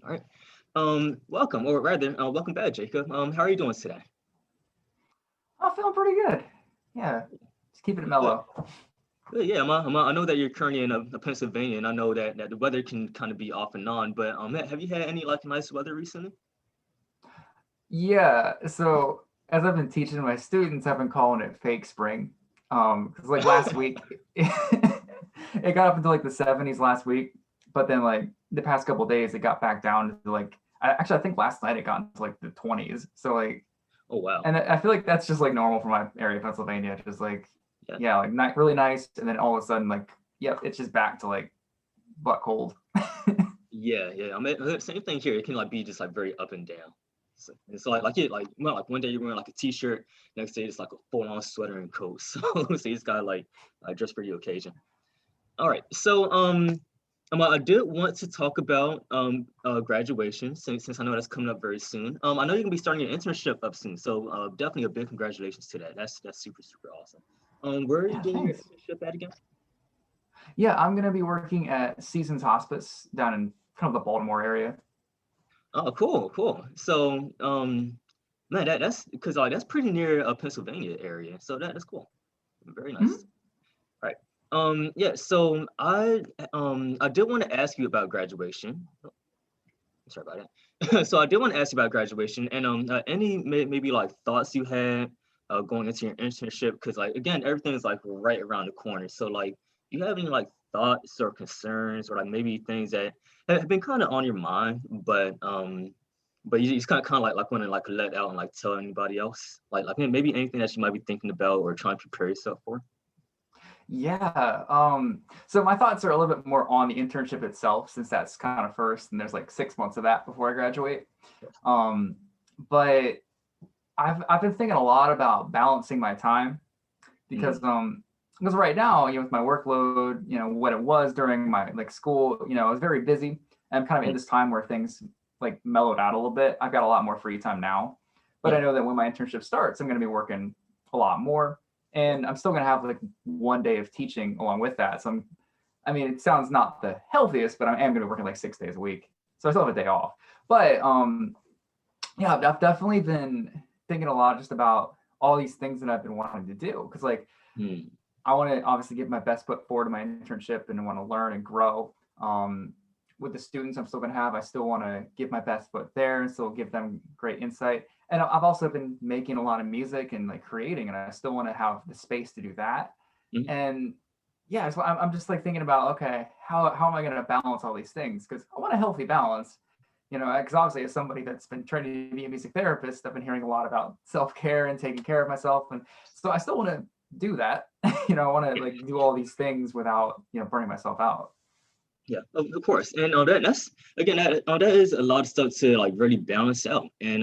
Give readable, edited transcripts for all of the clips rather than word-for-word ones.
All right. Welcome, or rather, welcome back, Jacob. How are you doing today? I'm feeling pretty good. Yeah, just keeping it Good. mellow. Good. Yeah, I know that you're currently in Pennsylvania, and I know that the weather can kind of be off and on. But have you had any like nice weather recently? Yeah, so as I've been teaching my students, I've been calling it fake spring. Because like last week, it got up into like the 70s last week, but then like the past couple of days, it got back down to like actually I think last night it got into like the 20s. So like, Oh wow. and I feel like that's just like normal for my area of Pennsylvania. Just like Yeah. yeah, like really nice, and then all of a sudden like yep, it's just back to like butt cold. Yeah, yeah. Same thing here. It can like be just like very up and down. So it's like it like well, like one day you're wearing like a t-shirt, next day it's like a full-on sweater and coat. So you just gotta like dress for the occasion. All right. I did want to talk about graduation since I know that's coming up very soon. I know you're gonna be starting your internship up soon, so definitely a big congratulations to that. That's super awesome. Where are you Yeah, doing your thanks. internship at again? Yeah, I'm gonna be working at Seasons Hospice down in kind of the Baltimore area. Oh, cool. So, man, that's because that's pretty near a Pennsylvania area, so that's cool. Very nice. Mhm. All right. Yeah. So I did want to ask you about graduation. Sorry about that. So I did want to ask you about graduation and any maybe like thoughts you had going into your internship because like again everything is like right around the corner. So like do you have any like thoughts or concerns or like maybe things that have been kind of on your mind, but you just kind of like want to like let out and like tell anybody else like maybe anything that you might be thinking about or trying to prepare yourself for. Yeah. So my thoughts are a little bit more on the internship itself, since that's kind of first, and there's like 6 months of that before I graduate. Um, but I've been thinking a lot about balancing my time because Mm, because right now, with my workload, what it was during my like school, I was very busy. I'm kind of in mm, this time where things like mellowed out a little bit. I've got a lot more free time now, but I yeah, know that when my internship starts, I'm going to be working a lot more, and I'm still going to have like one day of teaching along with that. So I mean, it sounds not the healthiest, but I am going to be working like 6 days a week, so I still have a day off. But yeah, I've definitely been thinking a lot just about all these things that I've been wanting to do because like mm, I want to obviously give my best foot forward in my internship and want to learn and grow. Um, with the students I'm still going to have, I still want to give my best foot there and still give them great insight. And I've also been making a lot of music and like creating, and I still want to have the space to do that. mm, And yeah, so I'm just like thinking about, okay, how am I going to balance all these things? Because I want a healthy balance, because obviously as somebody that's been training to be a music therapist, I've been hearing a lot about self-care and taking care of myself, and so I still want to do that. I want to like do all these things without burning myself out. yeah, of course. And that's again that is a lot of stuff to like really balance out. And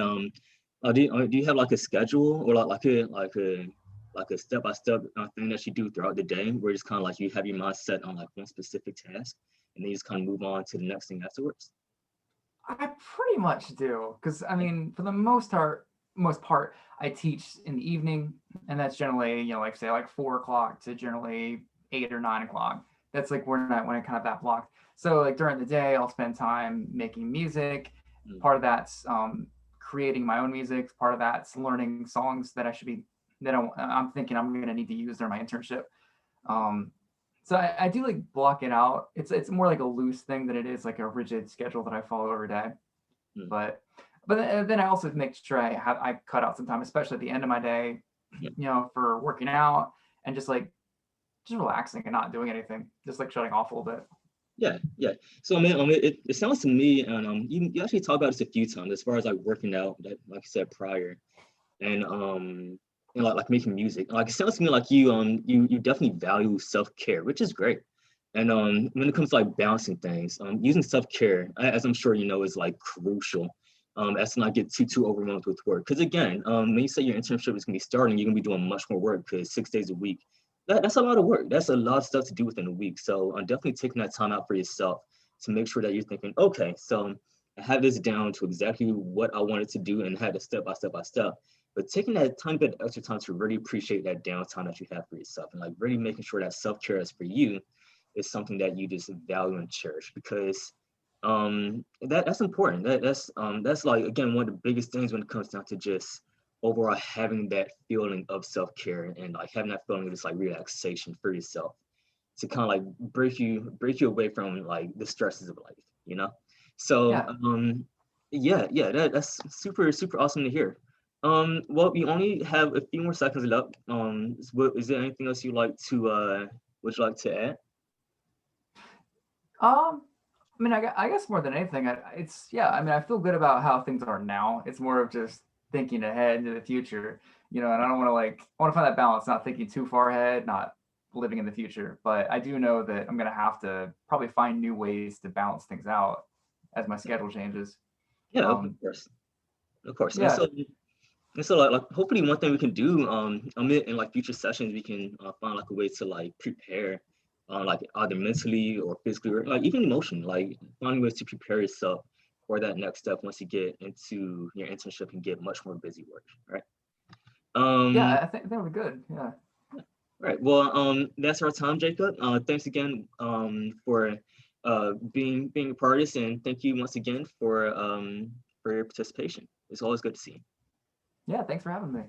do you have like a schedule or like a step by step thing that you do throughout the day, where it's kind of like you have your mind set on like one specific task, and then you just kind of move on to the next thing afterwards. I pretty much do, because I mean, for the most part, I teach in the evening, and that's generally like say like 4 o'clock to generally 8 or 9 o'clock. That's like when I kind of that blocked. So like during the day, I'll spend time making music. Mm, Part of that's creating my own music. Part of that's learning songs that I should be that I'm thinking I'm going to need to use during my internship. Um, so I do like block it out. It's more like a loose thing than it is like a rigid schedule that I follow every day. mm, But then I also make sure I cut out some time, especially at the end of my day, yeah. for working out and just relaxing and not doing anything, just like shutting off a little bit. Yeah. So I mean, it sounds to me, and you actually talked about this a few times as far as like working out, that like you said prior, and like making music. Like it sounds to me like you definitely value self care, which is great. And when it comes to like balancing things, using self care, as I'm sure you know, is like crucial. As to not get too overwhelmed with work. Because again, when you say your internship is gonna be starting, you're gonna be doing much more work because 6 days a week. That's a lot of work. That's a lot of stuff to do within a week. So I'm definitely taking that time out for yourself to make sure that you're thinking, okay, so I have this down to exactly what I wanted to do and had it step by step. But taking that tiny bit extra time to really appreciate that downtime that you have for yourself and like really making sure that self care is for you is something that you just value and cherish because That's important. That's like, again, one of the biggest things when it comes down to just overall having that feeling of self-care and like having that feeling of just like relaxation for yourself to kind of like break you away from like the stresses of life, you know? So Yeah. yeah, that's super awesome to hear. Well, we only have a few more seconds left. Is there anything else would you like to add? Um, I mean, I guess more than anything, it's yeah. I mean, I feel good about how things are now. It's more of just thinking ahead into the future, you know. And I don't want to like I want to find that balance, not thinking too far ahead, not living in the future. But I do know that I'm gonna have to probably find new ways to balance things out as my schedule changes. Yeah, of Um, course, of course. And yeah, so like hopefully one thing we can do in like future sessions we can find like a way to like prepare like either mentally or physically or like even emotionally, like finding ways to prepare yourself for that next step once you get into your internship and get much more busy work, right? yeah. Um I think that'll be good. Yeah. right. Well, that's our time, Jacob. Thanks again for being a part of this, and thank you once again for your participation. It's always good to see you. Yeah. Thanks for having me.